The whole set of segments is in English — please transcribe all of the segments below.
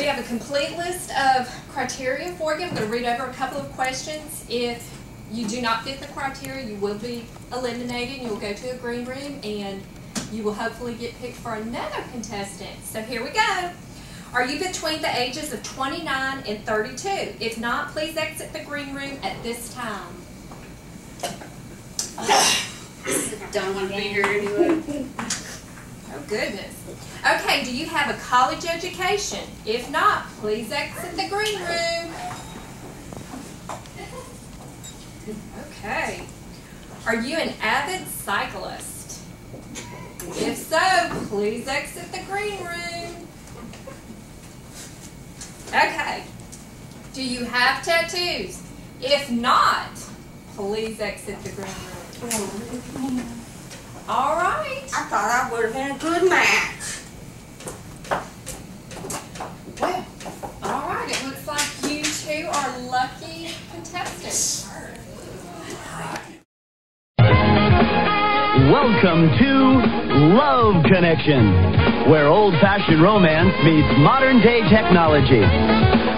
We have a complete list of criteria for you. I'm going to read over a couple of questions. If you do not fit the criteria, you will be eliminated. You'll go to a green room and you will hopefully get picked for another contestant. So here we go. Are you between the ages of 29 and 32? If not, please exit the green room at this time. Don't want to be here anyway. Oh, goodness. Okay, do you have a college education? If not, please exit the green room. Okay. Are you an avid cyclist? If so, please exit the green room. Okay. Do you have tattoos? If not, please exit the green room. All right. I thought I would have been a good match. Well, all right. It looks like you two are lucky contestants. Welcome to Love Connection, where old-fashioned romance meets modern-day technology,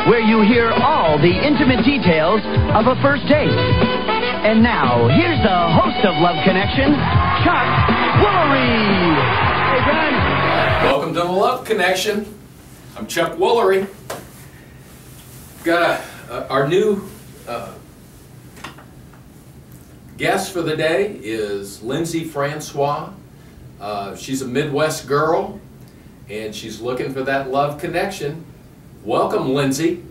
where you hear all the intimate details of a first date. And now, here's the host of Love Connection, Chuck Woolery. Hey, friends. Welcome to the Love Connection. I'm Chuck Woolery. Got our new guest for the day is Lindsey Francois. She's a Midwest girl, and she's looking for that love connection. Welcome, Lindsey.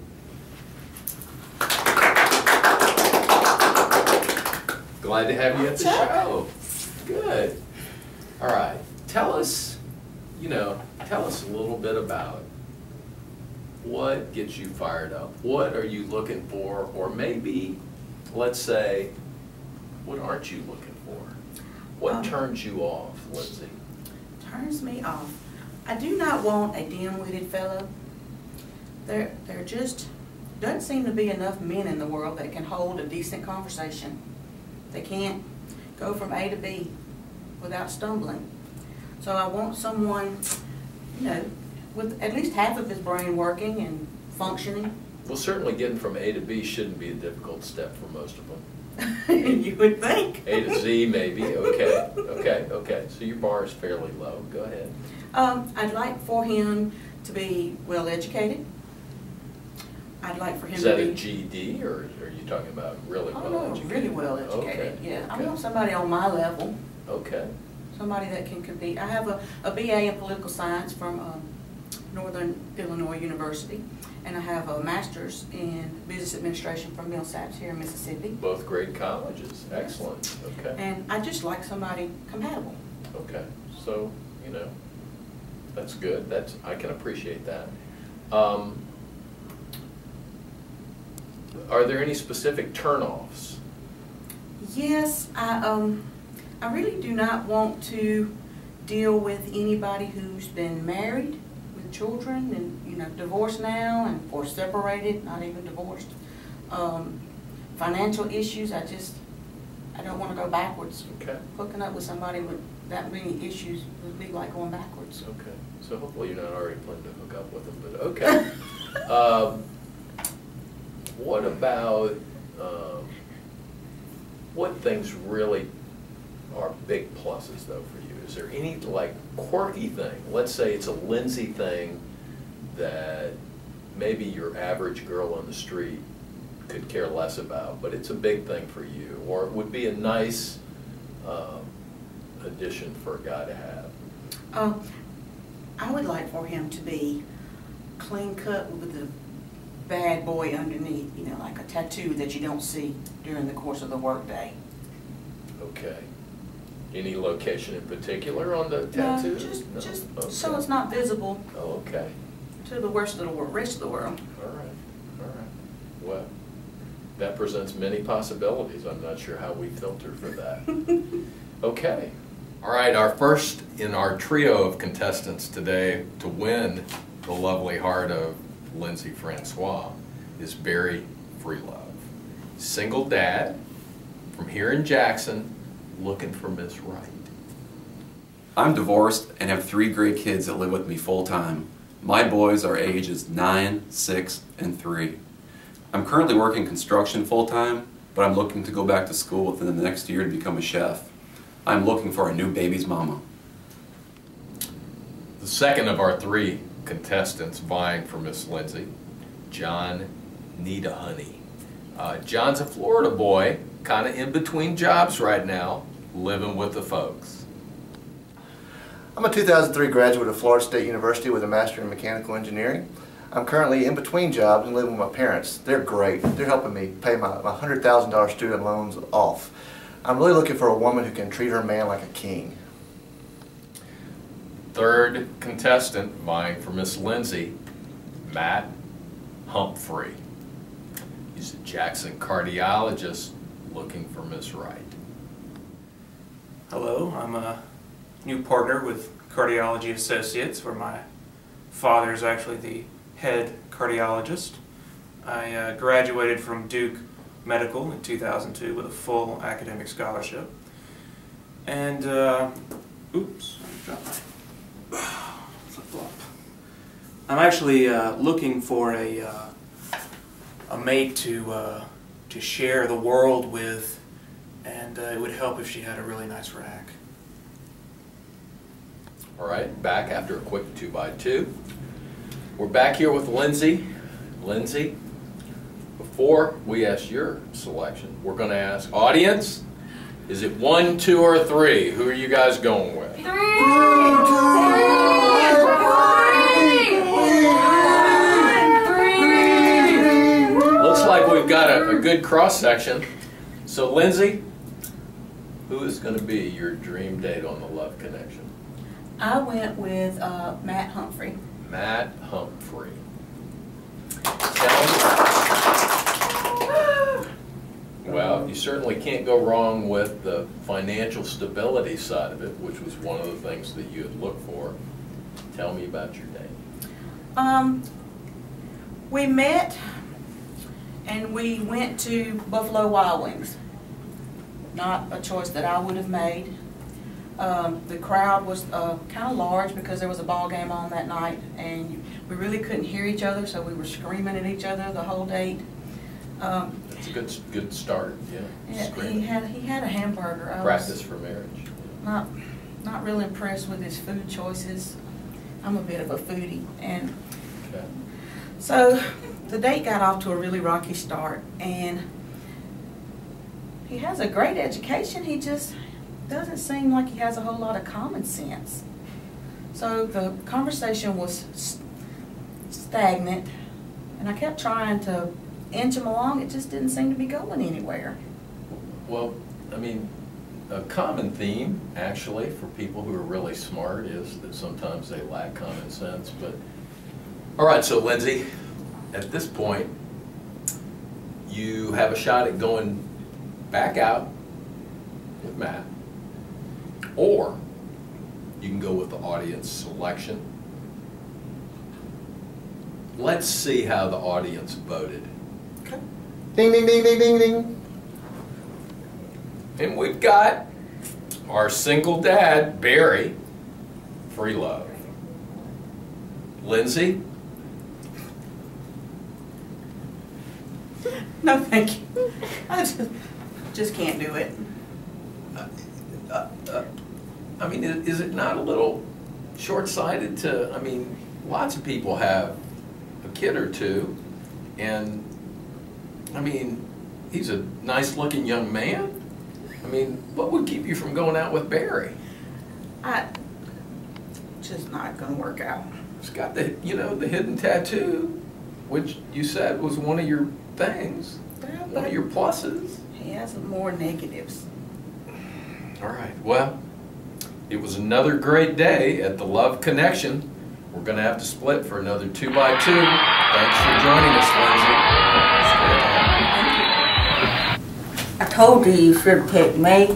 Glad to have you at the show. Good. All right. Tell us a little bit about what gets you fired up. What are you looking for? Or maybe, let's say, what aren't you looking for? What turns you off, Lindsey? Turns me off. I do not want a dim-witted fellow. There just doesn't seem to be enough men in the world that can hold a decent conversation. They can't go from A to B without stumbling. So I want someone, with at least half of his brain working and functioning. Well, certainly getting from A to B shouldn't be a difficult step for most of them. You would think. A to Z, maybe. Okay. So your bar is fairly low. Go ahead. I'd like for him to be well educated. I'd like for him is to be. Is that a GED, or are you talking about really well educated? Really well educated. Okay. Yeah, I want somebody on my level. Okay. Somebody that can compete. I have a BA in political science from Northern Illinois University, and I have a master's in business administration from Millsaps here in Mississippi. Both great colleges. Excellent. Okay. And I just like somebody compatible. Okay. So, that's good. I can appreciate that. Are there any specific turnoffs? Yes, I really do not want to deal with anybody who's been married with children and divorced now or separated, not even divorced. Financial issues, I don't want to go backwards. Okay. Hooking up with somebody with that many issues would be like going backwards. Okay. So hopefully you're not already planning to hook up with them, but okay. What about, what things really are big pluses though for you? Is there any quirky thing? Let's say it's a Lindsey thing that maybe your average girl on the street could care less about, but it's a big thing for you, or it would be a nice addition for a guy to have. I would like for him to be clean cut with the bad boy underneath, like a tattoo that you don't see during the course of the workday. Okay. Any location in particular on the tattoo? No, just Okay. so it's not visible. Oh, okay. To the rest of the world. All right. Well, that presents many possibilities. I'm not sure how we filter for that. Okay. All right, our first in our trio of contestants today to win the lovely heart of Lindsey Francois is Barry Freelove. Single dad from here in Jackson, looking for Miss Right. I'm divorced and have 3 great kids that live with me full time. My boys are ages 9, 6, and 3. I'm currently working construction full-time, but I'm looking to go back to school within the next year to become a chef. I'm looking for a new baby's mama. The second of our 3 contestants vying for Miss Lindsey, John Need-a-Honey. John's a Florida boy, kind of in between jobs right now, living with the folks. I'm a 2003 graduate of Florida State University with a Master in Mechanical Engineering. I'm currently in between jobs and living with my parents. They're great. They're helping me pay my $100,000 student loans off. I'm really looking for a woman who can treat her man like a king. Third contestant vying for Miss Lindsey, Matt Humphrey. He's a Jackson cardiologist looking for Miss Wright. Hello, I'm a new partner with Cardiology Associates, where my father is actually the head cardiologist. I graduated from Duke Medical in 2002 with a full academic scholarship. And, oops, I dropped my flip-flop. I'm actually looking for a mate to share the world with, and it would help if she had a really nice rack. All right, back after a quick 2x2. We're back here with Lindsey. Lindsey, before we ask your selection, we're going to ask audience, is it 1, 2, or 3? Who are you guys going with? 3. Looks like we've got a good cross-section. So Lindsey, who is going to be your dream date on the Love Connection? I went with Matt Humphrey. Matt Humphrey. Well, you certainly can't go wrong with the financial stability side of it, which was one of the things that you had looked for. Tell me about your date. We met and we went to Buffalo Wild Wings. Not a choice that I would have made. The crowd was kind of large because there was a ball game on that night, and we really couldn't hear each other, so we were screaming at each other the whole date. That's a good start, yeah. He had a hamburger. Practice for marriage. Not real impressed with his food choices. I'm a bit of a foodie, and okay. So the date got off to a really rocky start, and he has a great education. He just doesn't seem like he has a whole lot of common sense. So the conversation was stagnant, and I kept trying to inch him along. It just didn't seem to be going anywhere. Well, I mean, a common theme, actually, for people who are really smart is that sometimes they lack common sense. But all right, so Lindsey, at this point, you have a shot at going back out with Matt, or you can go with the audience selection. Let's see how the audience voted. Okay. Ding, ding, ding, ding, ding, ding. And we've got our single dad, Barry, free love. Lindsey? No, thank you. I just can't do it. I mean, is it not a little short-sighted to, I mean, lots of people have a kid or two, and, I mean, he's a nice-looking young man. I mean, what would keep you from going out with Barry? Just not gonna work out. He's got the, you know, the hidden tattoo, which you said was one of your things, one of your pluses. He has more negatives. All right, well, it was another great day at the Love Connection. We're going to have to split for another 2x2. Thanks for joining us, Lindsey. I told you you should pick me.